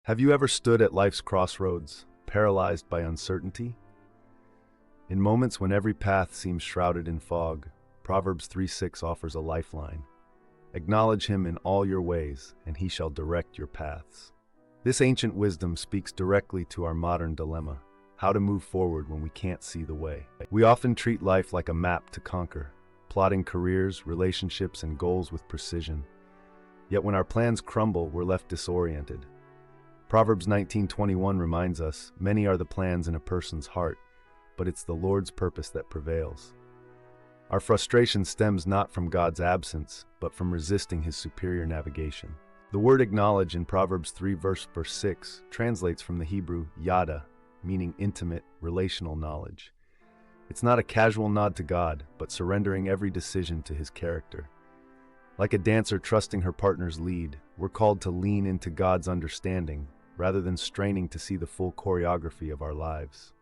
Have you ever stood at life's crossroads, paralyzed by uncertainty? In moments when every path seems shrouded in fog, Proverbs 3:6 offers a lifeline. Acknowledge him in all your ways, and he shall direct your paths. This ancient wisdom speaks directly to our modern dilemma: how to move forward when we can't see the way. We often treat life like a map to conquer, plotting careers, relationships, and goals with precision. Yet when our plans crumble, we're left disoriented. Proverbs 19:21 reminds us, "Many are the plans in a person's heart, but it's the Lord's purpose that prevails." Our frustration stems not from God's absence, but from resisting his superior navigation. The word acknowledge in Proverbs 3 verse 6 translates from the Hebrew yada, meaning intimate, relational knowledge. It's not a casual nod to God, but surrendering every decision to his character. Like a dancer trusting her partner's lead, we're called to lean into God's understanding, rather than straining to see the full choreography of our lives.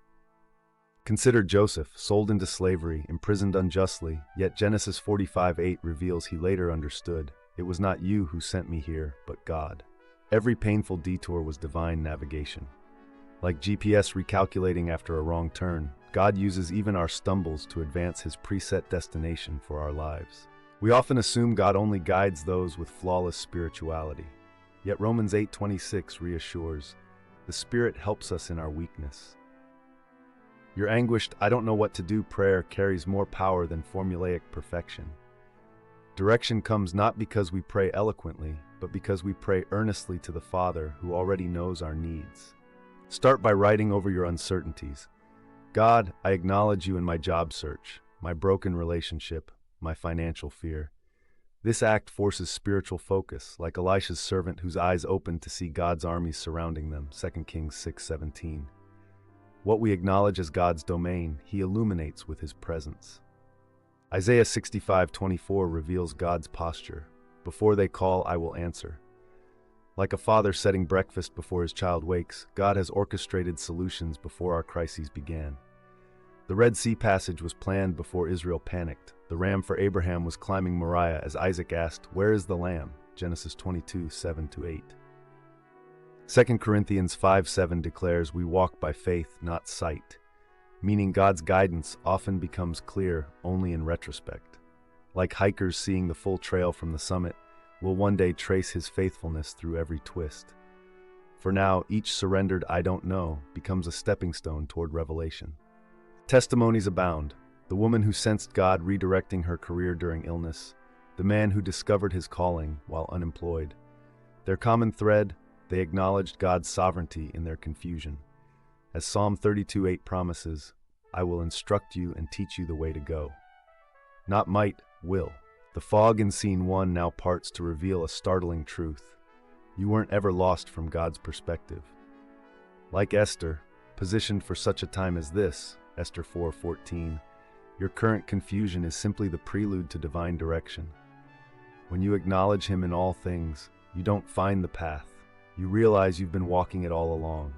Consider Joseph, sold into slavery, imprisoned unjustly, yet Genesis 45:8 reveals he later understood, "It was not you who sent me here, but God." Every painful detour was divine navigation. Like GPS recalculating after a wrong turn, God uses even our stumbles to advance his preset destination for our lives. We often assume God only guides those with flawless spirituality. Yet Romans 8:26 reassures, "The Spirit helps us in our weakness." Your anguished, "I don't know what to do" prayer carries more power than formulaic perfection. Direction comes not because we pray eloquently, but because we pray earnestly to the Father who already knows our needs. Start by writing over your uncertainties. God, I acknowledge you in my job search, my broken relationship, my financial fear. This act forces spiritual focus, like Elisha's servant whose eyes opened to see God's armies surrounding them, 2 Kings 6:17. What we acknowledge as God's domain, he illuminates with his presence. Isaiah 65:24 reveals God's posture. "Before they call, I will answer." Like a father setting breakfast before his child wakes, God has orchestrated solutions before our crises began. The Red Sea passage was planned before Israel panicked. The ram for Abraham was climbing Moriah as Isaac asked, "Where is the lamb?" Genesis 22:7-8. 2 Corinthians 5:7 declares we walk by faith, not sight, meaning God's guidance often becomes clear only in retrospect. Like hikers seeing the full trail from the summit, we'll one day trace his faithfulness through every twist. For now, each surrendered "I don't know" becomes a stepping stone toward revelation. Testimonies abound. The woman who sensed God redirecting her career during illness, the man who discovered his calling while unemployed. Their common thread: they acknowledged God's sovereignty in their confusion. As Psalm 32:8 promises, "I will instruct you and teach you the way to go." Not might, will. The fog in scene 1 now parts to reveal a startling truth. You weren't ever lost from God's perspective. Like Esther, positioned for such a time as this, Esther 4:14, your current confusion is simply the prelude to divine direction. When you acknowledge him in all things, you don't find the path. You realize you've been walking it all along.